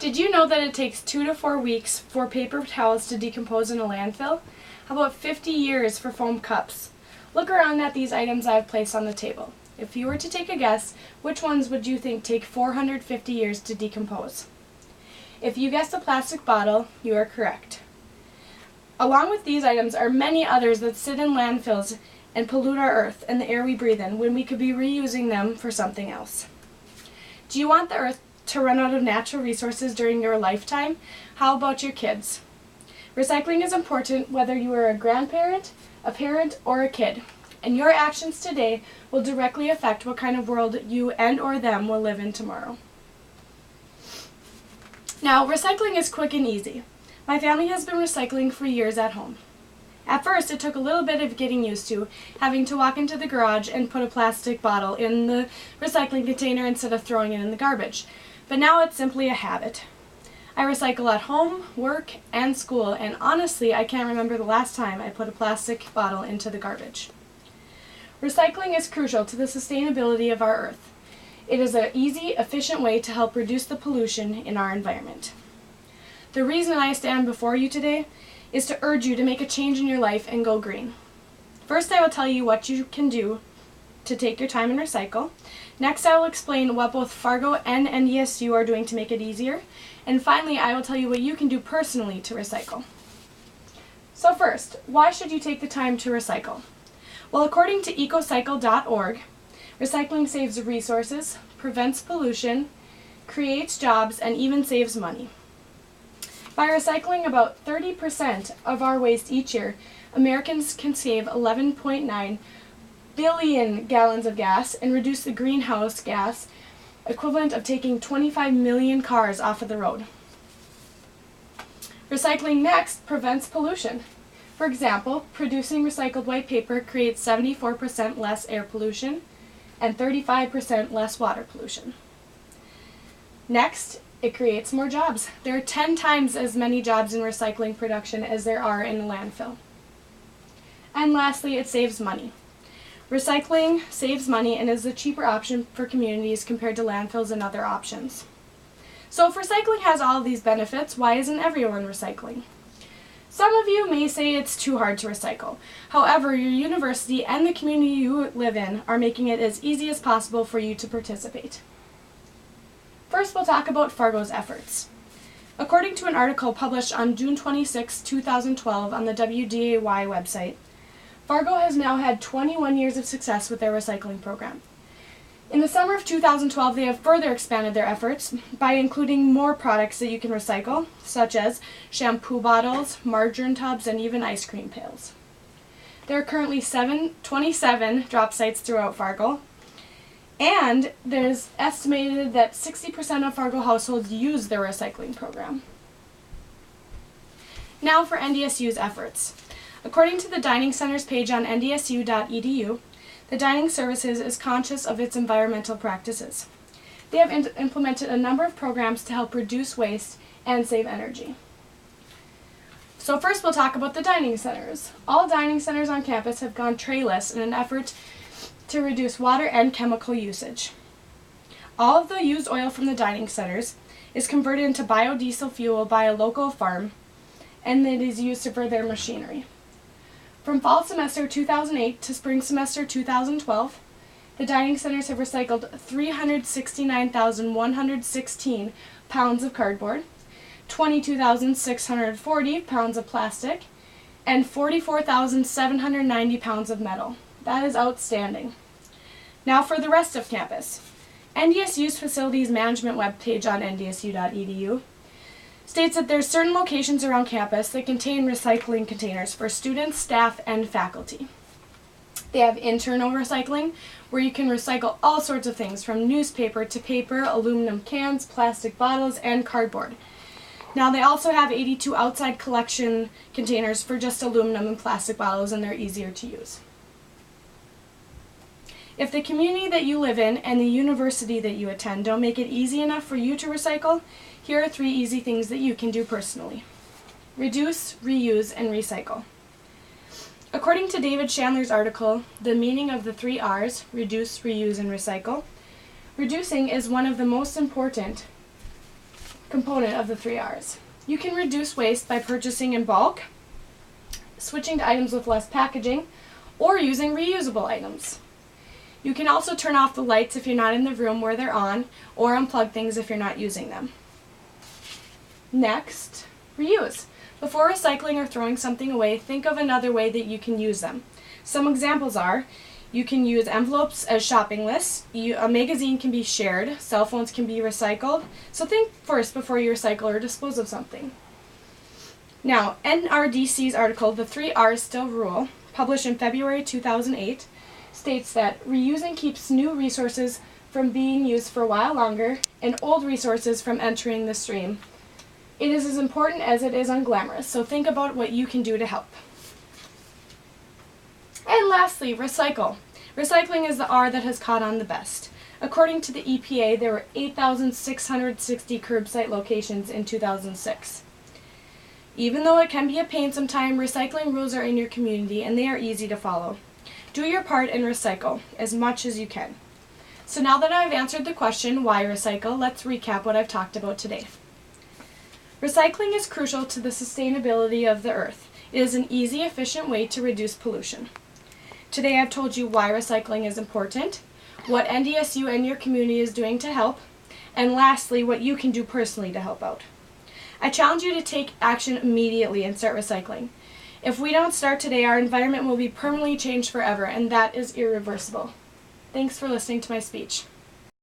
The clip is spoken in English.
Did you know that it takes 2 to 4 weeks for paper towels to decompose in a landfill? How about 50 years for foam cups? Look around at these items I have placed on the table. If you were to take a guess, which ones would you think take 450 years to decompose? If you guessed a plastic bottle, you are correct. Along with these items are many others that sit in landfills and pollute our earth and the air we breathe in when we could be reusing them for something else. Do you want the earth to run out of natural resources during your lifetime? How about your kids? Recycling is important whether you are a grandparent, a parent, or a kid, and your actions today will directly affect what kind of world you and or them will live in tomorrow. Now, recycling is quick and easy. My family has been recycling for years at home. At first, it took a little bit of getting used to, having to walk into the garage and put a plastic bottle in the recycling container instead of throwing it in the garbage. But now it's simply a habit. I recycle at home, work, and school, and honestly, I can't remember the last time I put a plastic bottle into the garbage. Recycling is crucial to the sustainability of our earth. It is an easy, efficient way to help reduce the pollution in our environment. The reason I stand before you today is to urge you to make a change in your life and go green. First, I will tell you what you can do to take your time and recycle. Next, I will explain what both Fargo and NDSU are doing to make it easier. And finally, I will tell you what you can do personally to recycle. So first, why should you take the time to recycle? Well, according to ecocycle.org, recycling saves resources, prevents pollution, creates jobs, and even saves money. By recycling about 30% of our waste each year, Americans can save 11.9 billion gallons of gas and reduce the greenhouse gas equivalent of taking 25 million cars off of the road. Recycling next prevents pollution. For example, producing recycled white paper creates 74% less air pollution and 35% less water pollution. Next, it creates more jobs. There are 10 times as many jobs in recycling production as there are in a landfill. And lastly, it saves money. Recycling saves money and is a cheaper option for communities compared to landfills and other options. So if recycling has all of these benefits, why isn't everyone recycling? Some of you may say it's too hard to recycle. However, your university and the community you live in are making it as easy as possible for you to participate. First, we'll talk about Fargo's efforts. According to an article published on June 26, 2012 on the WDAY website, Fargo has now had 21 years of success with their recycling program. In the summer of 2012, they have further expanded their efforts by including more products that you can recycle, such as shampoo bottles, margarine tubs, and even ice cream pails. There are currently 27 drop sites throughout Fargo, and there's estimated that 60% of Fargo households use their recycling program. Now for NDSU's efforts. According to the Dining Centers page on ndsu.edu, the Dining Services is conscious of its environmental practices. They have implemented a number of programs to help reduce waste and save energy. So first we'll talk about the dining centers. All dining centers on campus have gone trayless in an effort to reduce water and chemical usage. All of the used oil from the dining centers is converted into biodiesel fuel by a local farm, and it is used for their machinery. From fall semester 2008 to spring semester 2012, the dining centers have recycled 369,116 pounds of cardboard, 22,640 pounds of plastic, and 44,790 pounds of metal. That is outstanding. Now for the rest of campus. NDSU's Facilities Management webpage on ndsu.edu states that there are certain locations around campus that contain recycling containers for students, staff, and faculty. They have internal recycling, where you can recycle all sorts of things from newspaper to paper, aluminum cans, plastic bottles, and cardboard. Now they also have 82 outside collection containers for just aluminum and plastic bottles, and they're easier to use. If the community that you live in and the university that you attend don't make it easy enough for you to recycle, here are 3 easy things that you can do personally. Reduce, reuse, and recycle. According to David Chandler's article, The Meaning of the 3 R's, reduce, reuse, and recycle, reducing is one of the most important component of the 3 R's. You can reduce waste by purchasing in bulk, switching to items with less packaging, or using reusable items. You can also turn off the lights if you're not in the room where they're on, or unplug things if you're not using them. Next, reuse. Before recycling or throwing something away, think of another way that you can use them. Some examples are, you can use envelopes as shopping lists, a magazine can be shared, cell phones can be recycled, so think first before you recycle or dispose of something. Now, NRDC's article, The 3 R's Still Rule, published in February 2008, states that reusing keeps new resources from being used for a while longer and old resources from entering the stream. It is as important as it is unglamorous, so think about what you can do to help. And lastly, recycle. Recycling is the R that has caught on the best. According to the EPA, there were 8,660 curbside locations in 2006. Even though it can be a pain sometimes, recycling rules are in your community and they are easy to follow. Do your part and recycle as much as you can. So now that I've answered the question, why recycle, let's recap what I've talked about today. Recycling is crucial to the sustainability of the earth. It is an easy, efficient way to reduce pollution. Today I've told you why recycling is important, what NDSU and your community is doing to help, and lastly, what you can do personally to help out. I challenge you to take action immediately and start recycling. If we don't start today, our environment will be permanently changed forever, and that is irreversible. Thanks for listening to my speech.